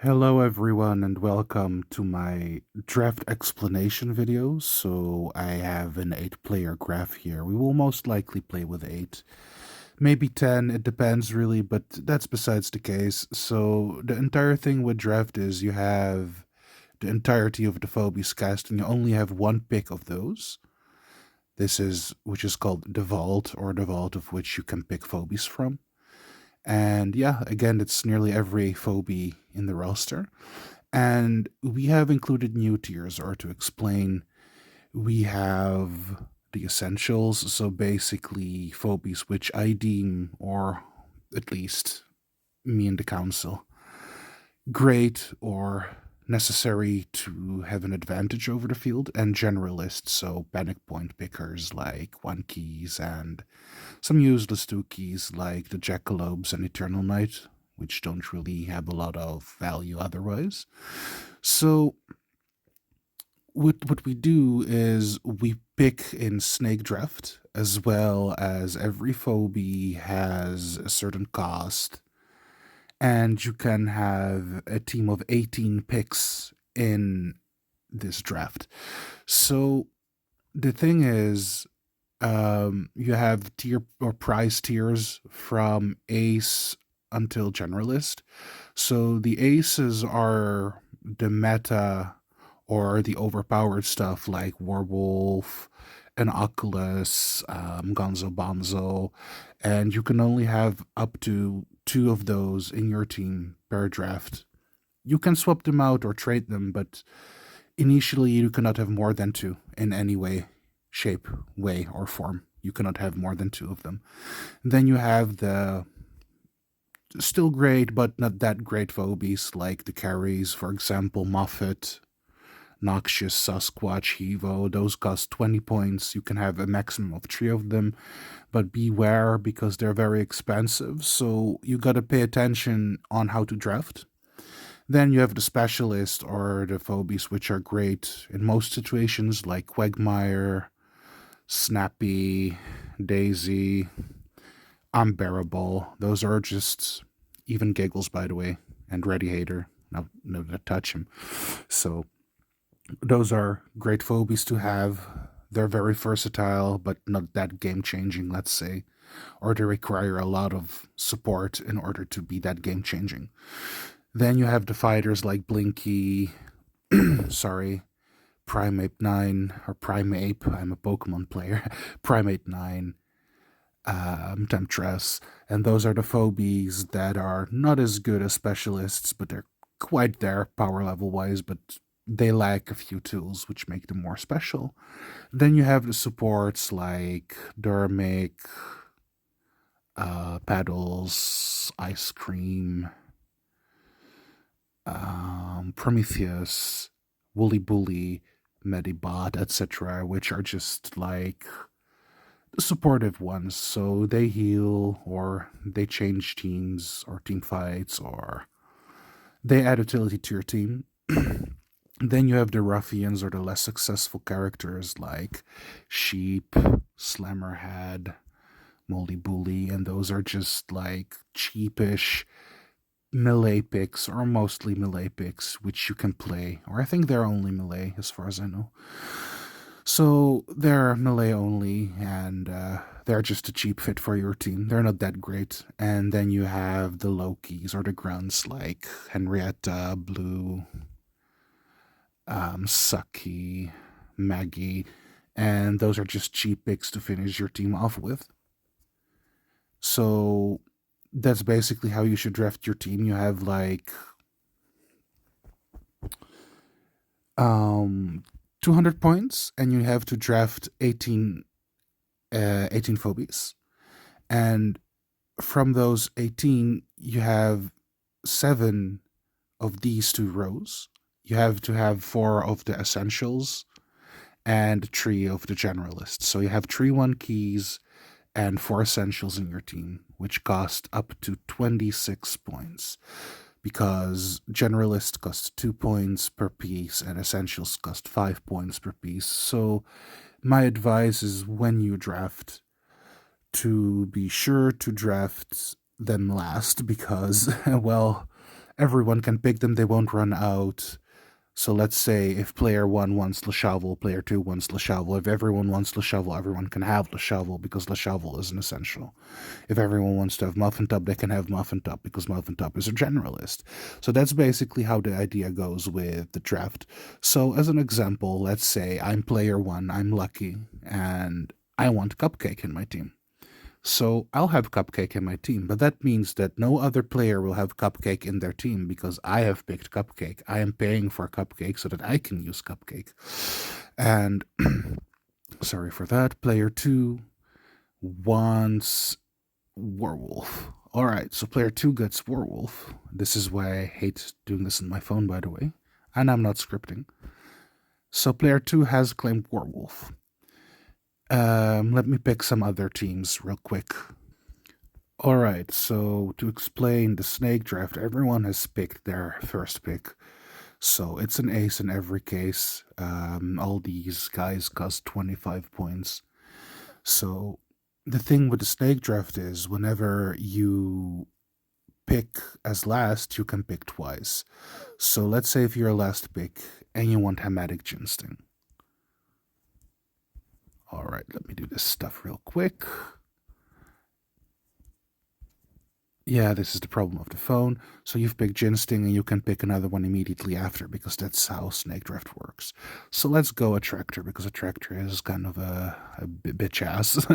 Hello everyone and welcome to my draft explanation video. So I have an 8-player graph here. We will most likely play with 8, maybe 10, it depends really, but that's besides the case. So the entire thing with draft is you have the entirety of the phobies cast and you only have one pick of those. Which is called the vault, or the vault of which you can pick phobies from. And yeah, again, it's nearly every phobie in the roster. And we have included new tiers, or to explain, we have the essentials. So basically, phobies which I deem, or at least me and the council, great or necessary to have an advantage over the field, and generalists, so panic point pickers like one keys and some useless two keys like the Jackalobes and Eternal Night, which don't really have a lot of value otherwise. So what we do is we pick in Snake Draft, as well as every phobie has a certain cost, and you can have a team of 18 picks in this draft. So the thing is, you have tier or prize tiers from ace until generalist. So the aces are the meta or the overpowered stuff like Werewolf and Oculus, Gonzo Bonzo, and you can only have up to two of those in your team per draft. You can swap them out or trade them, but initially you cannot have more than two in any way, shape, way, or form. You cannot have more than two of them. And then you have the still great but not that great phobies like the carries, for example, Moffat, Noxious, Sasquatch, Hevo. Those cost 20 points. You can have a maximum of three of them, but beware because they're very expensive. So you gotta pay attention on how to draft. Then you have the specialist or the phobies, which are great in most situations, like Quagmire, Snappy, Daisy, Unbearable. Those are just even giggles, by the way, and Ready Hater. No, touch him. So those are great phobies to have. They're very versatile, but not that game changing, let's say, or they require a lot of support in order to be that game changing. Then you have the fighters like Blinky, sorry, Primeape 9, or Primeape, I'm a Pokemon player, Primate 9, Temptress, and those are the phobies that are not as good as specialists, but they're quite there power level wise, but they lack a few tools which make them more special. Then you have the supports like Dermic, Paddles, Ice Cream, Prometheus, Woolly Bully, Medibot, etc., which are just like the supportive ones. So they heal, or they change teams or team fights, or they add utility to your team. Then you have the ruffians, or the less successful characters like Sheep, Slammerhead, Moldy Bully, and those are just like cheapish melee picks, or mostly melee picks, which you can play. Or I think they're only melee as far as I know. So they're melee only, and they're just a cheap fit for your team. They're not that great. And then you have the Lokis, or the grunts like Henrietta, Blue, Sucky, Maggie, and those are just cheap picks to finish your team off with. So that's basically how you should draft your team. You have like 200 points, and you have to draft 18 phobies. And from those 18, you have 7 of these two rows. You have to have 4 of the essentials and 3 of the generalists. So you have 3 1 keys and 4 essentials in your team, which cost up to 26 points, because generalists cost 2 points per piece and essentials cost 5 points per piece. So my advice is, when you draft, to be sure to draft them last, because well, Everyone can pick them, they won't run out. So let's say if player 1 wants Le Shovel, player 2 wants Le Shovel. If everyone wants Le Shovel, everyone can have Le Shovel because Le Shovel is an essential. If everyone wants to have Muffin Top, they can have Muffin Top because Muffin Top is a generalist. So that's basically how the idea goes with the draft. So as an example, let's say I'm player 1, I'm lucky, and I want Cupcake in my team. So I'll have Cupcake in my team, but that means that no other player will have Cupcake in their team because I have picked Cupcake. I am paying for Cupcake so that I can use Cupcake. And sorry for that. Player 2 wants Werewolf. All right, so player 2 gets Werewolf. This is why I hate doing this on my phone, by the way. And I'm not scripting. So player 2 has claimed Werewolf. Let me pick some other teams real quick. All right, so to explain the snake draft, everyone has picked their first pick. So it's an ace in every case. All these guys cost 25 points. So the thing with the snake draft is whenever you pick as last, you can pick twice. So let's say if you're a last pick and you want Hematic Ginsting. All right, let me do this stuff real quick. Yeah, this is the problem of the phone. So you've picked Ginsting and you can pick another one immediately after because that's how Snake Draft works. So let's go Attractor because Attractor is kind of a bitch ass.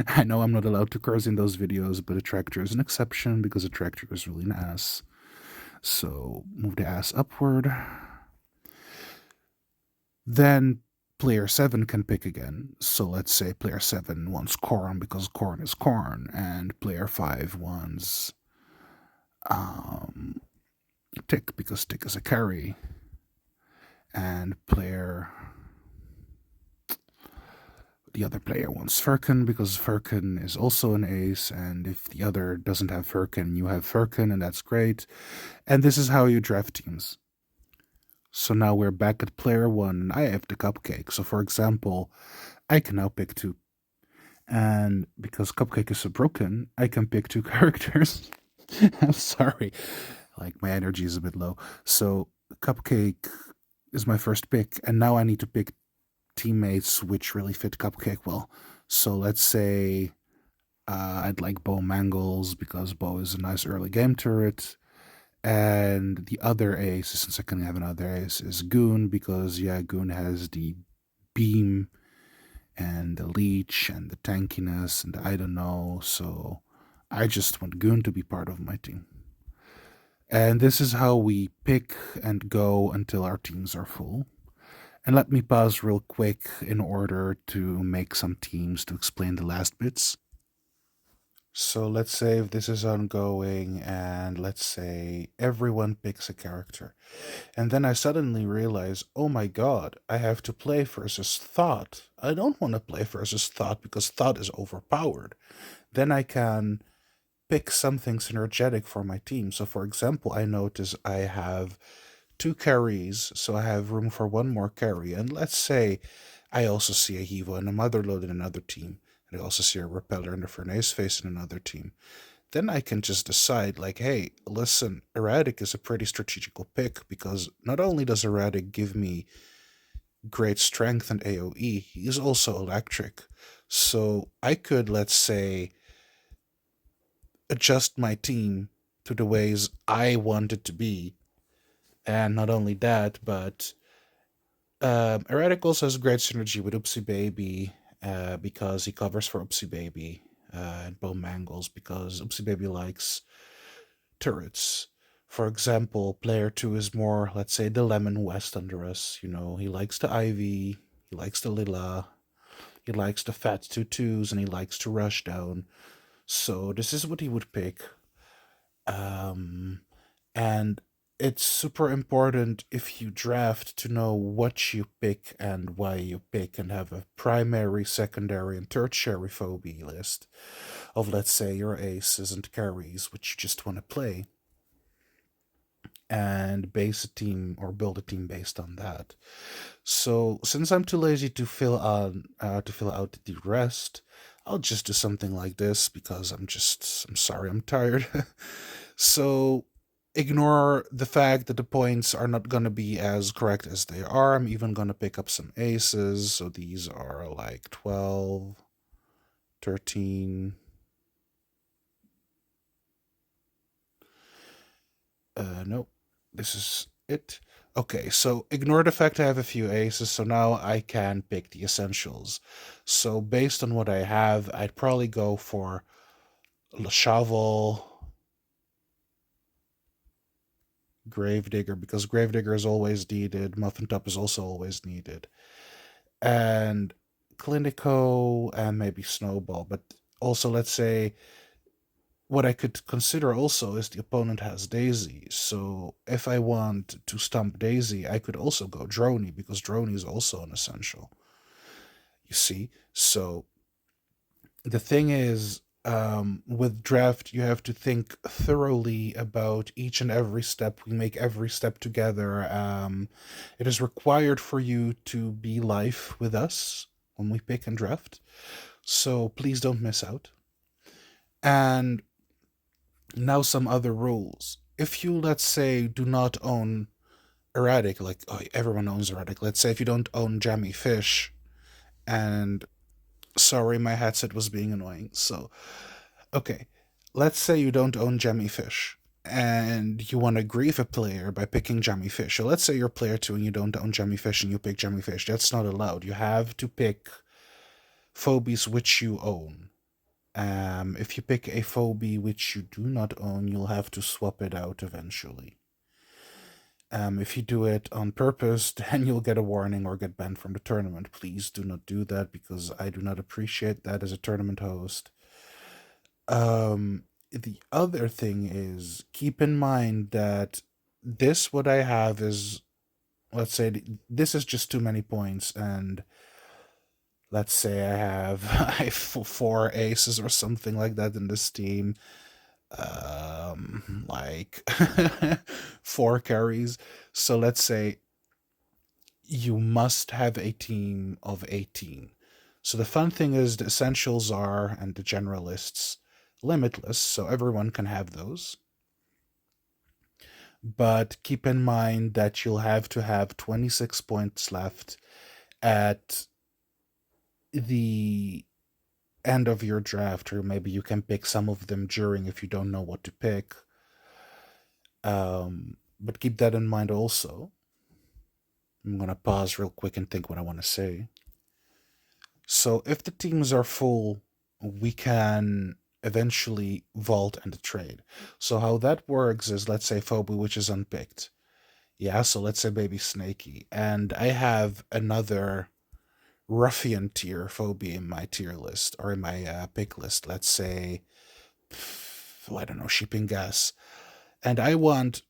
I know I'm not allowed to curse in those videos, but Attractor is an exception because Attractor is really an ass. So move the ass upward. Then player 7 can pick again. So let's say player 7 wants Corn because Corn is Corn, and player 5 wants Tick because Tick is a carry, and the other player wants Firkin because Firkin is also an ace, and if the other doesn't have Firkin, you have Firkin, and that's great. And this is how you draft teams. So now we're back at player 1, and I have the Cupcake. So for example, I can now pick 2. And because Cupcake is so broken, I can pick 2 characters. I'm sorry. Like, my energy is a bit low. So Cupcake is my first pick, and now I need to pick teammates which really fit Cupcake well. So let's say I'd like Bo Mangles because Bo is a nice early game turret. And the other ace, since I can have another ace, is Goon because, yeah, Goon has the beam and the leech and the tankiness and I don't know. So I just want Goon to be part of my team. And this is how we pick and go until our teams are full. And let me pause real quick in order to make some teams to explain the last bits. So let's say if this is ongoing and let's say everyone picks a character. And then I suddenly realize, oh my god, I have to play versus Thought. I don't want to play versus Thought because Thought is overpowered. Then I can pick something synergetic for my team. So for example, I notice I have 2 carries, so I have room for 1 more carry. And let's say I also see a Hivo and a Motherload in another team. And I also see a Repeller and a Furnace Face in another team. Then I can just decide, like, hey, listen, Erratic is a pretty strategical pick because not only does Erratic give me great strength and AoE, he's also electric. So I could, let's say, adjust my team to the ways I want it to be. And not only that, but Erratic also has great synergy with Oopsie Baby because he covers for Oopsie Baby and Bo Mangles because Oopsie Baby likes turrets. For example, player 2 is more, let's say, the Lemon West under us. You know, he likes the Ivy, he likes the Lila, he likes the Fat 2-2s, and he likes to rush down. So this is what he would pick. And it's super important if you draft to know what you pick and why you pick and have a primary, secondary, and tertiary phobia list of, let's say, your aces and carries, which you just want to play, and base a team or build a team based on that. So since I'm too lazy to fill out the rest, I'll just do something like this because I'm sorry, I'm tired. So ignore the fact that the points are not going to be as correct as they are. I'm even going to pick up some aces. So these are like 12, 13. Nope. This is it. Okay, so ignore the fact I have a few aces, so now I can pick the essentials. So based on what I have, I'd probably go for Le Shovel, Gravedigger, because Gravedigger is always needed. Muffin Top is also always needed. And Clinico and maybe Snowball. But also, let's say what I could consider also is the opponent has Daisy. So if I want to stump Daisy, I could also go Droney because Droney is also an essential. You see? So the thing is, with draft, you have to think thoroughly about each and every step. We make every step together. It is required for you to be live with us when we pick and draft. So please don't miss out. And now some other rules. If you, let's say, do not own Erratic, like everyone owns Erratic. Let's say if you don't own Jammy Fish, and sorry, my headset was being annoying. So, okay, let's say you don't own Jammy Fish, and you want to grieve a player by picking Jammy Fish. So let's say you're player two and you don't own Jammy Fish and you pick Jammy Fish. That's not allowed. You have to pick phobies which you own. If you pick a phobie which you do not own, you'll have to swap it out eventually. If you do it on purpose, then you'll get a warning or get banned from the tournament. Please do not do that because I do not appreciate that as a tournament host. The other thing is keep in mind that this, what I have is, let's say, this is just too many points, and let's say I have I have four aces or something like that in this team, like four carries. So let's say you must have a team of 18. So the fun thing is the essentials are, and the generalists, limitless, so everyone can have those. But keep in mind that you'll have to have 26 points left at the end of your draft, or maybe you can pick some of them during if you don't know what to pick. But keep that in mind also. I'm gonna pause real quick and think what I want to say. So if the teams are full, we can eventually vault and trade. So how that works is, let's say Phobie, which is unpicked. Yeah, so let's say Baby Snaky. And I have another ruffian tier Phobie in my tier list, or in my pick list. Let's say, I don't know, Sheeping Gas. And I want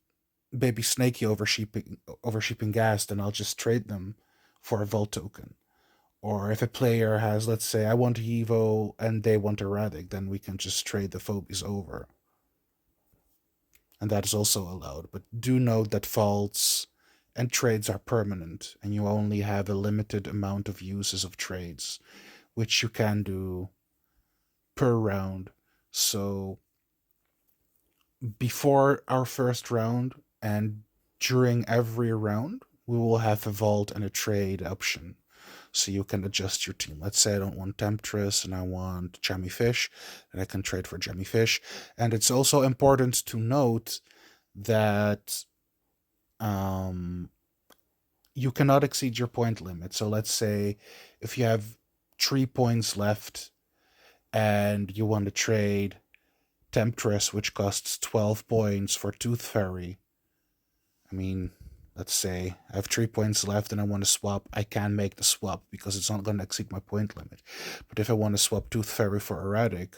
Baby Snaky over Sheeping Gas, then I'll just trade them for a vault token. Or if a player has, let's say, I want Evo and they want Erratic, then we can just trade the phobies over. And that is also allowed. But do note that faults and trades are permanent, and you only have a limited amount of uses of trades, which you can do per round. So before our first round and during every round, we will have a vault and a trade option. So you can adjust your team. Let's say I don't want Temptress and I want Jammy Fish, and I can trade for Jammy Fish. And it's also important to note that you cannot exceed your point limit. So let's say if you have 3 points left and you want to trade Temptress, which costs 12 points for Tooth Fairy. I mean, let's say I have 3 points left and I want to swap, I can make the swap because it's not going to exceed my point limit. But if I want to swap Tooth Fairy for Erratic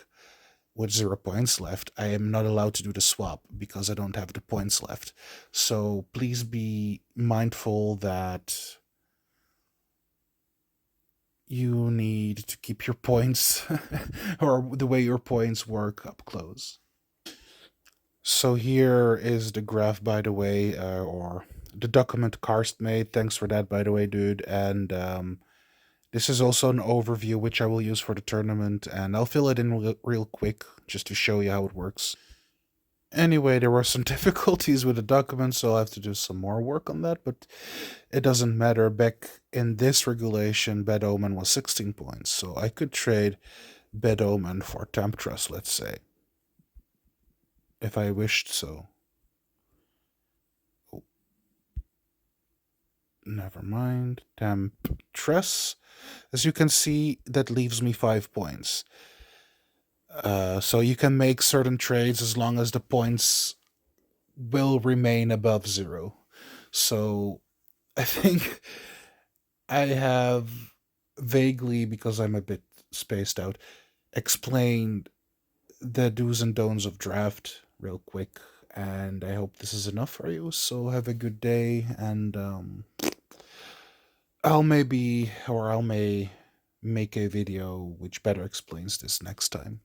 with 0 points left, I am not allowed to do the swap because I don't have the points left. So please be mindful that you need to keep your points or the way your points work up close. So here is the graph, by the way, or the document Karst made. Thanks for that, by the way, dude. And this is also an overview which I will use for the tournament, and I'll fill it in real quick just to show you how it works. Anyway, there were some difficulties with the document, so I'll have to do some more work on that, but it doesn't matter. Back in this regulation, Bad Omen was 16 points, so I could trade Bad Omen for Temptress, let's say, if I wished so. Oh, never mind. Temptress. As you can see, that leaves me 5 points. So you can make certain trades as long as the points will remain above 0. So I think I have vaguely, because I'm a bit spaced out, explained the do's and don'ts of draft real quick, and I hope this is enough for you. So have a good day, and I may make a video which better explains this next time.